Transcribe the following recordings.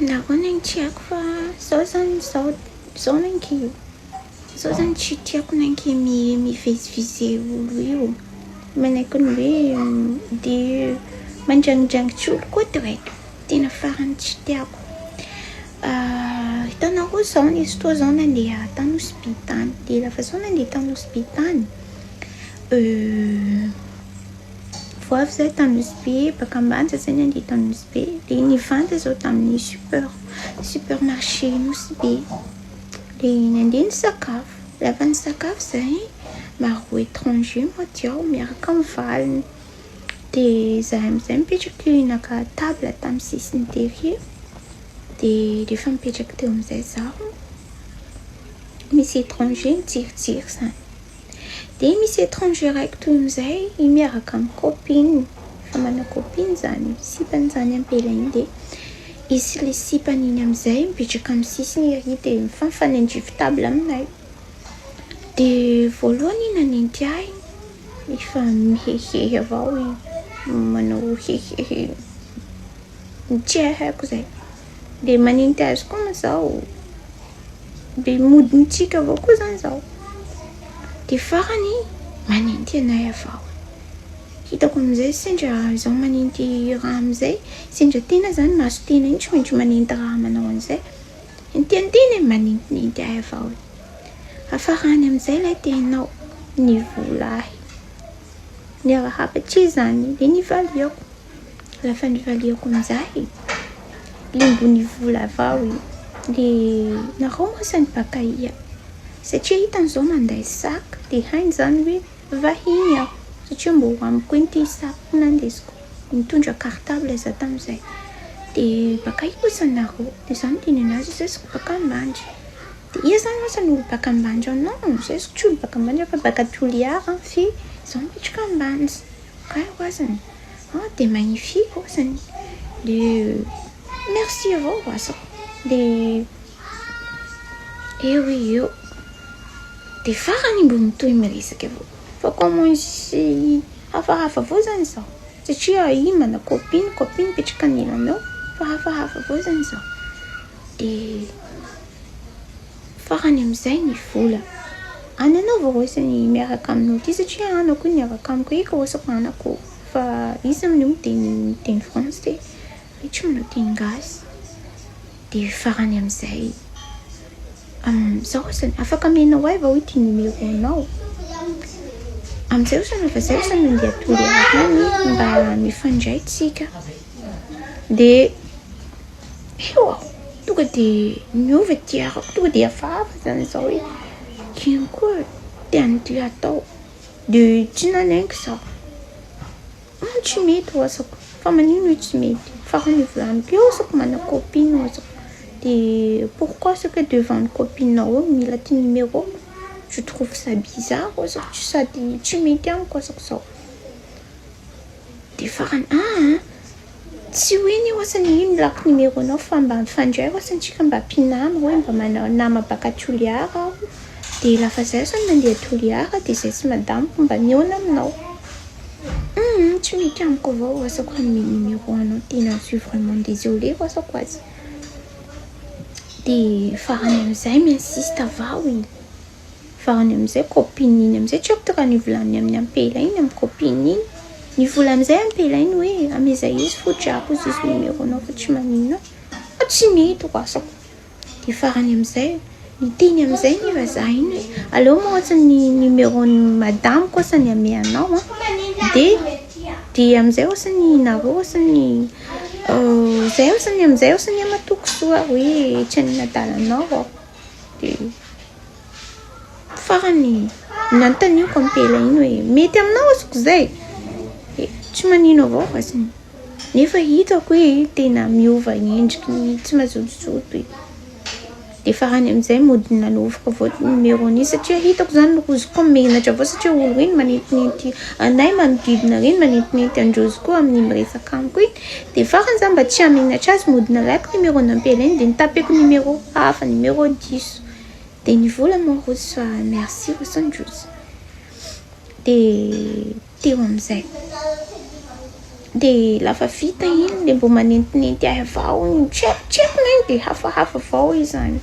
Nahoana tiako fa zao zany zany tsy tiako nanke mivezivezy olo io. Manaiky ny hoe de mandrangidrangitry olo koa direct. Tena farany tsy tiako. Hitanao zao nisy fotoa zao nandeha tany hospitaly. De lafa zao nandeha tany hospitaly, vao avy zay tany hospice, baka ambany zay nandeha tany hospice. De nivanta zao tamin'ny supermarché nosy be. De nandeha nisakafo. Lafa nisakafo zay, maro étranger moaty ao miaraka amin'ny valiny. De zahay amizay mipetraky naka table tamin'ny sisiny derrière. De rehefa mipetraky teo amizay zaho, misy étranger nijirijiry zany. De misy étranger raiky toy amizay miaraka amin'ny copine. Fa mana copine zany, sipany zany ampela igny. De izy le sipany igny amizay mipetraka amin'ny sisiny ery de mifanandrivy table aminay. De voalohany nanenty ahy, efa mihehihehy avao manao hehihehy tsy haiko zay. De manenty azy koa ma zao, de mody mitsika avao koa zany zao. De farany manenty anay avao. Hitako amizay sendra zaho manenty raha amizay, sendra tena zany maso tena igny tsy maintsy manenty raha manao an'izay. Intendiny manentinenty ahy avao. Afarany amizay lay tenao nivola ahy. Niarahaba tsy zany, de nivaliako. Lafa nivaliako amizay, limbo nivola avao i. De naromosa ny bakaia. Satria hitany zao manday sac, de hainy zany hoe vahiny aho. Satria mbo amiko ity sac nandesiko. Nitondra cartable za tamizay. De baka io kosa naro. De zany teny anazy zesiko baka ambandry. De ia zany osa n'olo baka ambandry. Non, zesiko tsy olo baka ambandry fa baka Toliara fi zaho mipetraka ambandry. Kay oazany. De magnifique oazany. De merci avao oazako. De eo. De farany mbo mitohy miresaka avao. Fa comment izy hafahafa avao zany zao. Satria i mana copine mipetraka anelanao. Fa hafahafa avao zany zao. De farany amizay nivola. Ananao vao oasany miaraka aminao ty satria anako niaraka amiko ika oasako anako. Fa izy amin'io miteny français. Tsy manao teny gasy. De farany amizay, zaho oasany afaka amenao ahy vao ity numéro anao. Amizay oasany fa zay oasany mandeha Toliara any mba mifandray tsika. De tonga de niova tiarako, tonga de hafahafa zany zao hoe kino koa tiany ty atao. De tsy nanaiky zaho. Tsy mety oasako. Fa manino tsy mety. Farany volaniko eo oasako mana copine oasako. De pourquoi c'est que devant une copine nao mila ty numéro? Je trouve ça bizarre oasako. Sady tsy mety amiko oasako zao. De farany tsy hoe ny oasany ino lako numéro anao fa mba mifandray oasany tsika mba mpinama hoe mba mana nama baka Toliara aho. De lafa zay oasany mandeha Toliara de zay sy madamiko mba miona aminao. Tsy mety amiko avao oasako amin'ny numéro anao. Tena je suis vraiment désolée oasako azy. De farany amizay miinsiste avao i. Farany amizay copine iny amizay tsy haiko raha nivolany amin'ny ampela iny amin'ny copine iny. Nivola amizay ampela iny hoe ameza izy fodrako izy numéro anao fa tsy maninona. Tsy mety oasako. De farany amizay niteny amizay ny vazaha iny hoe aleo moa ny numéro ny madame koa sany ame anao. De amizay oasany nareo oasany zay oasany amizay oasany amatoko soa hoe tsy anadalanao. De farany nantaniko ampela iny hoe mety aminao oasako zay. Tsy manino avao oasany. Nefa hitako hoe tena miova endriky tsy mazotozoto. De farany amizay mody nanovako avao numéro ni satria hitako zany rozy koa menatra avao satria olo reny manentinenty anay manodidina reny manentinenty androzy koa amin'ny miresaka amiko iny. De farany zany mba tsy hamenatra azy mody nalaiko numéro nampela iny de nitapeko numéro hafa numéro 10. De nivola mo rozy fa merci oasandrozy. De teo amizay dia lafa vita iny dia mbo manentinenty ahy avao tsekotseko iny dia hafahafa avao izy zany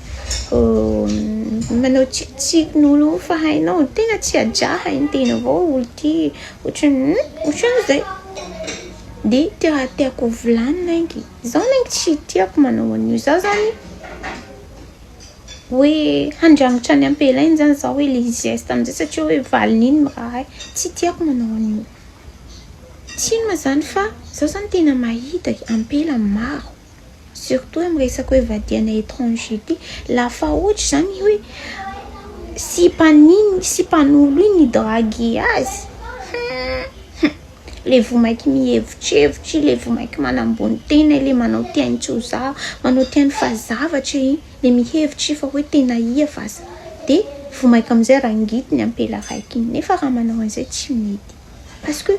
manao tsikitsikin'olo fa hainao tena tsy ajaha iny tena avao olo ty ohatran'izay dia ty raha tiako volanina ingy zaho nangy tsy tiako manao an'io zaho zany hoe handrangotra any ampela iny zany zaho hoe le geste amizay satria hoe valin'iny raha tsy tiako manao an'io tsy ino ma zany fa zaho zany tena mahita ampela maro surtout amin'ny resaka hoe vadiana étranger ty lafa ohatra zany hoe sy mpanolo iny drague azy le vomaiky mihevitrevitry le vomaiky manambony tena le manao tiany tsoza manao tiany fazavatra iny le mihevitry fa hoe tena ia vaza dia vomaiky amizay rangitiny ampela raiky iny nefa raha manao an'izay tsy mety parce que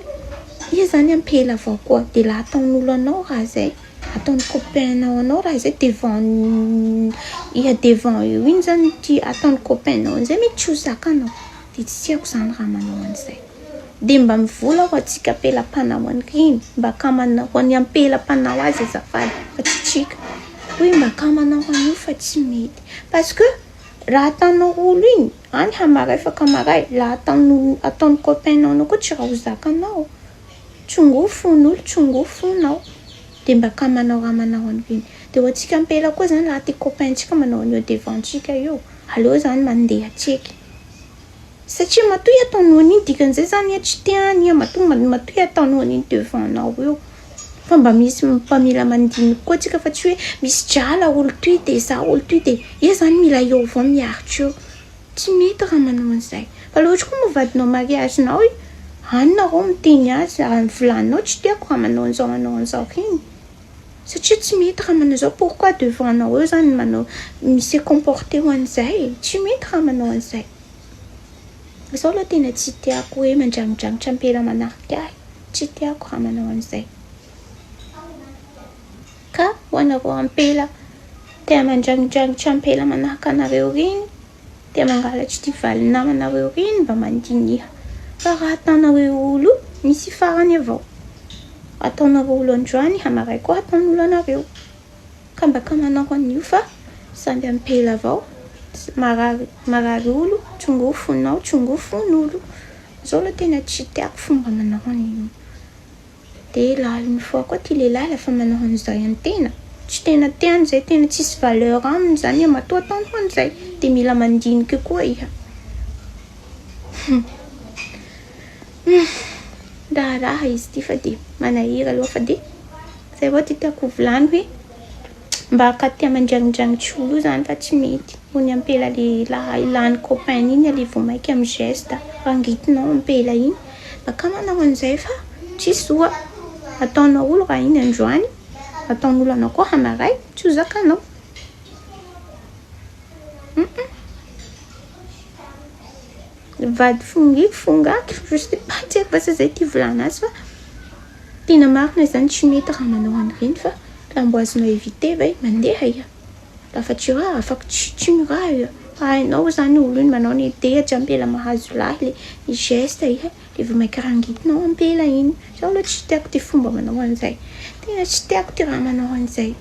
ia zany ampela avao koa dia laha ataon'olo anao raha zay ataony copainao anao raha zay devant io iny zany ty ataony copainao an'izay mety tsy ho zakanao dia tsy tiako zany raha manao an'izay dia mba mivola ho atsika ampela-panao an'ireny mba kamanao ho any ampela-panao azy azafady fa tsy tsika hoe mba kamanao an'io fa tsy mety parce que raha ataonao olo iny any hamaray fa kamaray laha ataony copainao anao koa tsy raha ho zakanao tsongo fon'olo tsongo fonao dia mba kamanao raha manao an'ireny dia ho atsika ampela koa zany laha ty copaintsika manao an'io devantsika io aleo zany mandeha tseky satria matoy ataonao an'iny dikan'izay zany tsy tiany matoy ataonao an'iny devanao io fa mba misy mpamila mandiniky koa tsika fa tsy hoe misy drala olo toy dia za olo toy dia ia zany mila eo avao miaritra eo tsy mety raha manao an'izay fa la ohatra koa mivadinao mariagenao anareo miteny azy volaninao tsy tiako raha manao an'izao iny satria tsy mety raha manao an'izao pourquoi devanao eo zany manao misy comporté ho an'izay tsy mety raha manao an'izay izao aloha tena tsy tiako hoe mandrangodrangitra ampela manarika ahy tsy tiako raha manao an'izay ka ho anareo ampela tia mandrangodrangitra ampela manaraka anareo reny tia mangalatry ty valinamanareo reny mba mandiniha fa raha ataonareo olo misy farany avao ataonareo olo androany hamaray koa ataon'olo anareo ka mba kamanao an'io fa samby ampela avao marary olo tsongo fonao tsongo fon'olo zao aloha tena tsy tiako fomba manao an'io dia laliny foa koa ty lehilahy lafa manao an'izay an-tena tsy tena tiany zay tena tsisy valeur aminy zany matoa ataony ho an'izay dia mila mandiniky koa iha raha izy ty fa dia manahira aloha fa dia zay avao ty tiako volany hoe mba akatia mandrangodrangitry olo zany fa tsy mety hony ampela le laha ilany copain iny le vomaiky amin'ny geste rangitinao ampela iny mba kamanao an'izay fa tsy soa ataonao olo raha iny androany ataon'olo anao koa hamaray tsy ho zakanao vady fongaky je sais pas tsy haiko vasa zay ty volana azy fa tena marina zany tsy mety raha manao an'ireny fa raha mbo azonao éviter vai mandeha iha lafa tsy raha afaka tsy miraha iha hainao zany olo iny manao ny tehatra ampela mahazo lahy le geste iha le vomaiky rangitinao ampela iny zao aloha tsy tiako ty fomba manao an'izay tena tsy tiako ty raha manao an'izay